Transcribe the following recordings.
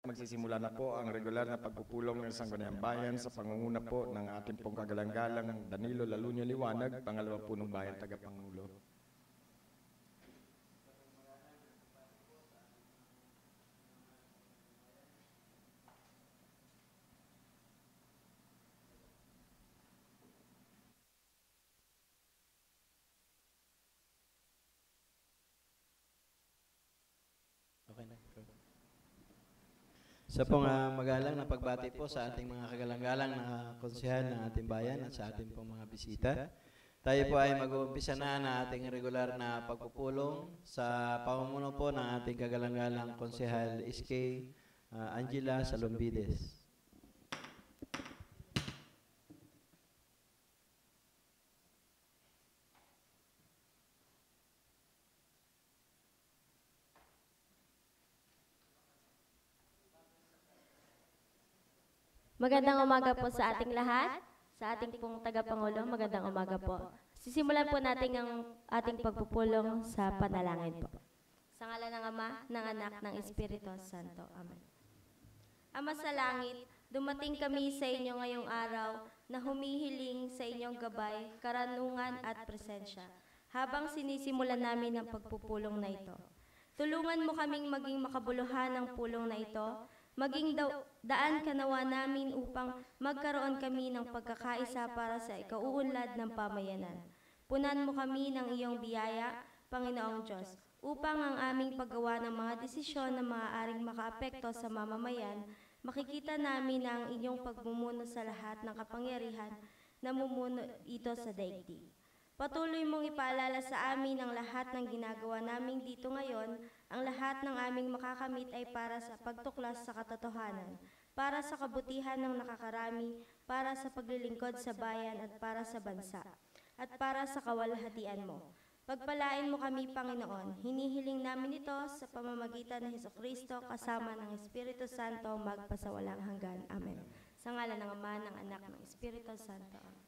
Magsisimula na po ang regular na pagpupulong ng Sangguniang Bayan sa pangunguna po ng ating pong kagalang-galang Danilo Lalunyo Liwanag, pangalawang punong bayan tagapangulo. Okay na. Sa pong magalang na pagbati po sa ating mga kagalang-galang na konsehal ng ating bayan at sa ating pong mga bisita. Tayo po ay mag-uumpisa na ating regular na pagpupulong sa pamumuno po ng ating kagalang-galang konsehal SK Angela Salombides. Magandang umaga po sa ating lahat, sa ating pong tagapangulo, magandang umaga po. Sisimulan po natin ang ating pagpupulong sa panalangin po. Sa ngalan ng Ama, ng Anak, ng Espiritu Santo. Amen. Ama sa langit, dumating kami sa inyo ngayong araw na humihiling sa inyong gabay, karanungan at presensya habang sinisimulan namin ang pagpupulong na ito. Tulungan mo kaming maging makabuluhan ng pulong na ito, maging daan kanawa namin upang magkaroon kami ng pagkakaisa para sa ikauunlad ng pamayanan. Punan mo kami ng iyong biyaya, Panginoong Diyos, upang ang aming paggawa ng mga desisyon na maaaring makaapekto sa mamamayan, makikita namin ang inyong pagmumuno sa lahat ng kapangyarihan na mumuno ito sa daigdig. Patuloy mong ipaalala sa amin ang lahat ng ginagawa namin dito ngayon. Ang lahat ng aming makakamit ay para sa pagtuklas sa katotohanan, para sa kabutihan ng nakakarami, para sa paglilingkod sa bayan at para sa bansa, at para sa kawalhatian mo. Pagpalain mo kami, Panginoon. Hinihiling namin ito sa pamamagitan ng Hesukristo kasama ng Espiritu Santo magpasawalang hanggan. Amen. Sa ngalan ng Ama, ng Anak, ng Espiritu Santo. Amen.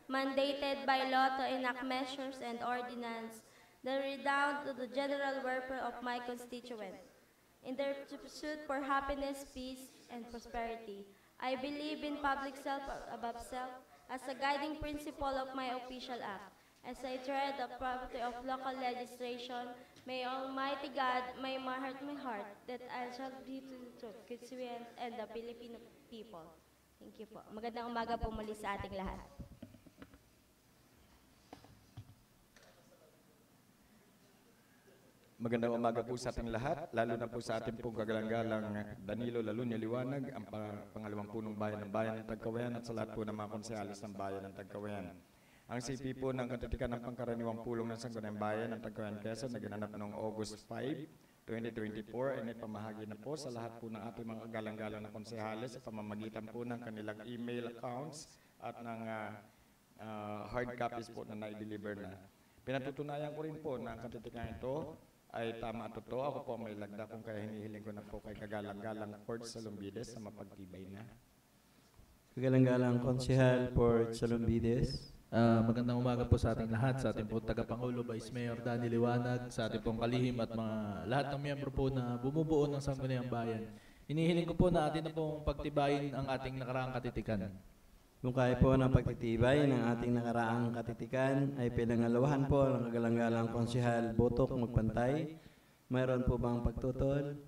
Mandated by law to enact measures and ordinance that redound to the general welfare of my constituents. In their pursuit for happiness, peace, and prosperity, I believe in public self above self as a guiding principle of my official act. As I tread the property of local legislation, may Almighty God may heart my heart that I shall be to the truth, constituent, and the Filipino people. Thank you po. Magandang umaga po muli sa ating lahat. Magandang umaga po sa ating lahat, lalo na po sa ating pong kagalang-galang Danilo Lalunyo Liwanag, ang pangalawang punong bayan ng bayan ng Tagkawayan at sa lahat po ng mga konsehalis ng bayan ng Tagkawayan. Ang CP po ng katitikan ng pangkaraniwang pulong ng Sangguniang Bayan ng Tagkawayan Quezon na ginanap noong August 5, 2024 ay pamahagi na po sa lahat po ng ating mga kagalang-galang na konsehalis sa pamamagitan po ng kanilang email accounts at ng hard copies po na na-deliver na. Pinatutunayan ko rin po na ang katitikan ito ay tama at totoo. Ako po may lagda kung kaya hinihiling ko na po kay kagalang-galang Port Salombides na mapagtibay na. Kagalang-galang Konsehal for Salumbides. Magandang umaga po sa ating lahat, sa ating pong tagapangulo, Vice Mayor Danny Liwanag, sa ating pong kalihim at mga lahat ng miyembro po na bumubuo ng Sangguniang Bayan. Hinihiling ko po na atin na pong pagtibayin ang ating nakaraang katitikan. Kung kaya po ng pagtitibay ng ating nakaraang katitikan ay pinangalawahan po ng kagalang-galang Konsehal Botok Magpantay. Mayroon po bang pagtutol?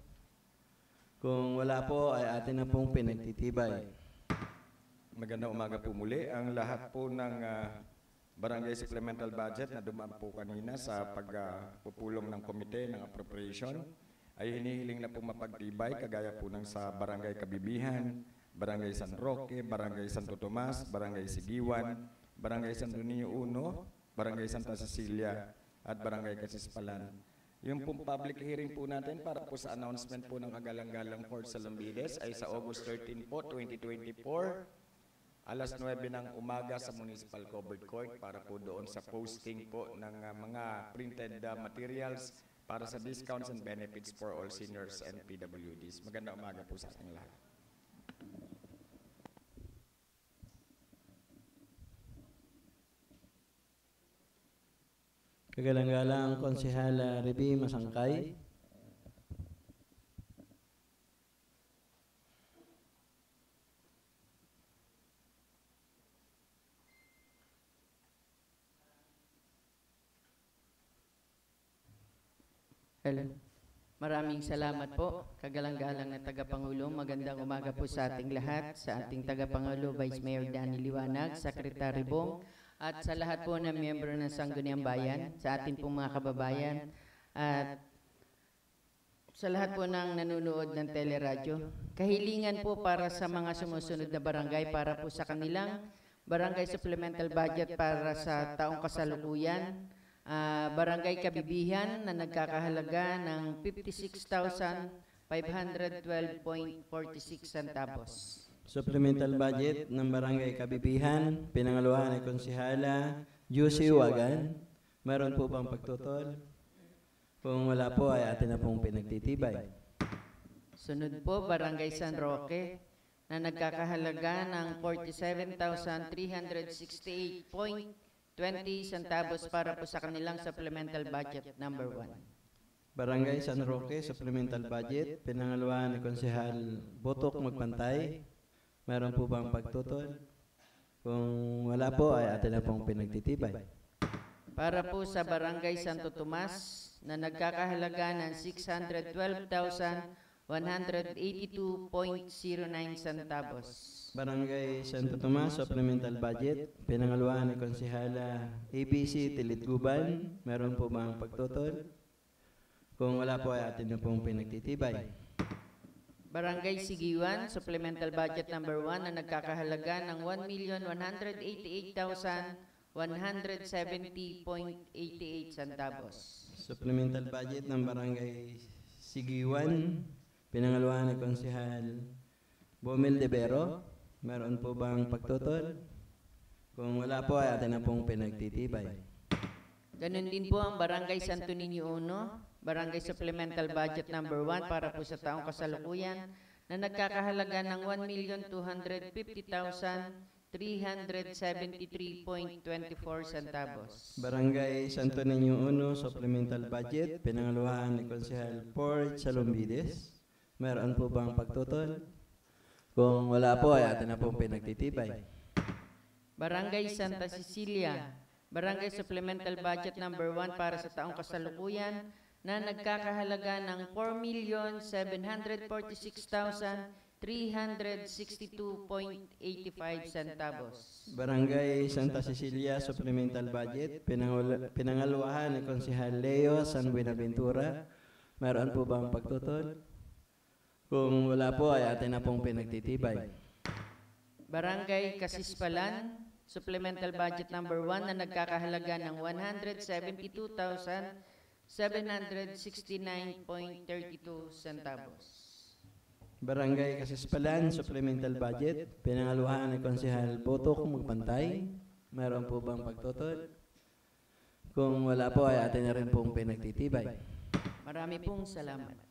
Kung wala po ay atin na pong pinagtitibay. Magandang umaga po muli. Ang lahat po ng barangay supplemental budget na dumaan po kanina sa pagpupulong ng komite ng appropriation ay hinihiling na po mapagtibay kagaya po ng sa Barangay Kabibihan, Barangay San Roque, Barangay Santo Tomas, Barangay Sigiwan, Barangay Santo Niño 1, Barangay Santa Cecilia at Barangay Casispalan. Yung pong public hearing po natin para po sa announcement po ng kagalang-galang Fort Salumbides ay sa August 13 po, 2024. Alas 9 ng umaga sa Municipal Covered Court para po doon sa posting po ng mga printed materials para sa discounts and benefits for all seniors and PWDs. Magandang umaga po sa ating lahat. Kagalang-galang Konsehal Reby Masangkay. Hello. Maraming salamat po, kagalang-galang na tagapangulo. Magandang umaga po sa ating lahat, sa ating tagapangulo, Vice Mayor Danny Liwanag, Secretary Bong, at sa lahat po ng miyembro ng Sangguniang Bayan, sa ating pong mga kababayan, at sa lahat po ng nanonood ng teleradyo. Kahilingan po para sa mga sumusunod na barangay para po sa kanilang barangay supplemental budget para sa taong kasalukuyan. Barangay Kabibihan na nagkakahalaga ng 56,512.46 centavos. Supplemental budget ng Barangay Kabibihan, pinangalawahan ni Konsehala Juicy Wagan. Mayroon po bang pagtutol? Kung wala po ay atin na pong pinagtitibay. Sunod po, Barangay San Roque na nagkakahalaga ng 47,368.20 centavos para po sa kanilang supplemental budget number 1. Barangay San Roque, supplemental budget, pinangalawahan ni Konsehal Botok Magpantay. Mayroon po bang pagtutol? Kung wala po ay atin na pong pinagtitibay. Para po sa Barangay Santo Tomas na nagkakahalaga ng 612,182.09 centavos. Barangay Santo Tomas, supplemental budget, pinangalawahan ni Konsehala ABC Tilitguban. Meron po bang pagtutol? Kung wala po ay atin na pong pinagtitibay. Barangay Sigiwan, supplemental budget number 1 na nagkakahalaga ng 1,188,170.88 centavos. Supplemental budget ng Barangay Sigiwan, pinangalawahan ni Konsehal Bomel de Vero. Meron po bang pagtutol? Kung wala po ay atin na pong pinagtitibay. Ganun din po ang Barangay Santo Niño 1, Barangay Supplemental Budget number 1 para po sa taong kasalukuyan na nagkakahalaga ng 1,250,373.24 centavos. Barangay Santo Niño 1, supplemental budget, pinangalawahan ni Konsehal Fort Salumbides. Meron po bang pagtutol? Kung wala po ay atin na pong pinagtitibay. Barangay Santa Cecilia, Barangay Supplemental Budget number 1 para sa taong kasalukuyan na nagkakahalaga ng 4,746,362.85 centavos. Barangay Santa Cecilia, supplemental budget, pinangalawahan ni Konsehal Leo San Buenaventura. Meron po bang pagtutol? Kung wala po ay atin na pong pinagtitibay. Barangay Casispalan, supplemental budget number 1 na nagkakahalaga ng 172,769.32 centavos. Barangay Casispalan, supplemental budget, pinangalawahan ni Konsehal Botok Magpantay. Meron po bang pagtutol? Kung wala po ay atin na rin pong pinagtitibay. Marami pong salamat.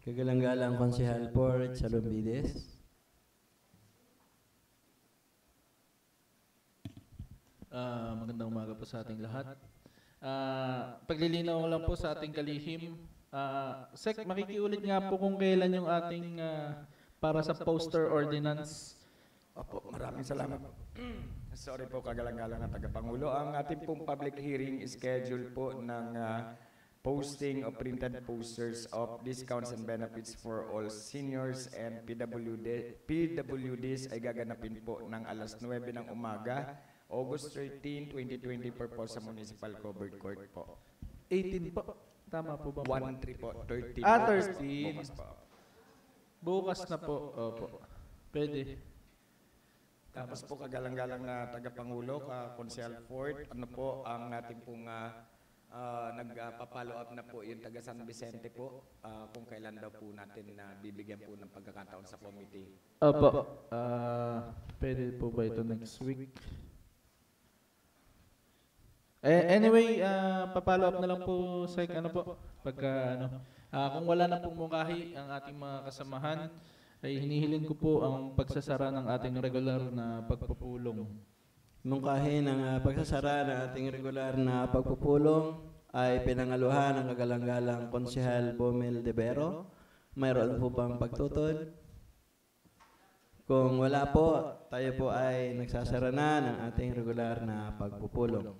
Kagalang-galang Konsehal Port Salumbides. Magandang umaga po sa ating lahat. Paglilinaw lang po sa ating kalihim. Sec, makikiulit nga po kung kailan yung ating para sa poster ordinance. Opo, maraming salamat. Sorry po, kagalang-galang na tagapangulo. Ang ating pong public hearing is scheduled po ng posting of printed posters of discounts and benefits for all seniors and PWDs ay gaganapin po ng alas 9 ng umaga, August 13, 2024 po sa Municipal Covered Court po. 18 po. Tama po ba? 1-3 po, 13. 13. Bukas po. Bukas na po. Opo. Pwede. Tapos po kagalang-galang na tagapangulo, Konsehal Fort, ano po ang ating pong nagpa-follow up na po yung taga San Vicente po, kung kailan daw po natin na bibigyan po ng pagkakataon sa committee. Opo. Pwede po ba ito next week? Anyway, papalo up na lang po sa ano po, pagka ano. Kung wala na pong mungkahi ang ating mga kasamahan, ay hinihiling ko po ang pagsasara ng ating regular na pagpupulong. Mungkahi ng pagsasara ng ating regular na pagpupulong ay pinangaluhan ng kagalang-galang Konsehal Bomel Devero. Mayroon po bang pagtutol? Kung wala po, tayo po ay nagsasara na ng ating regular na pagpupulong.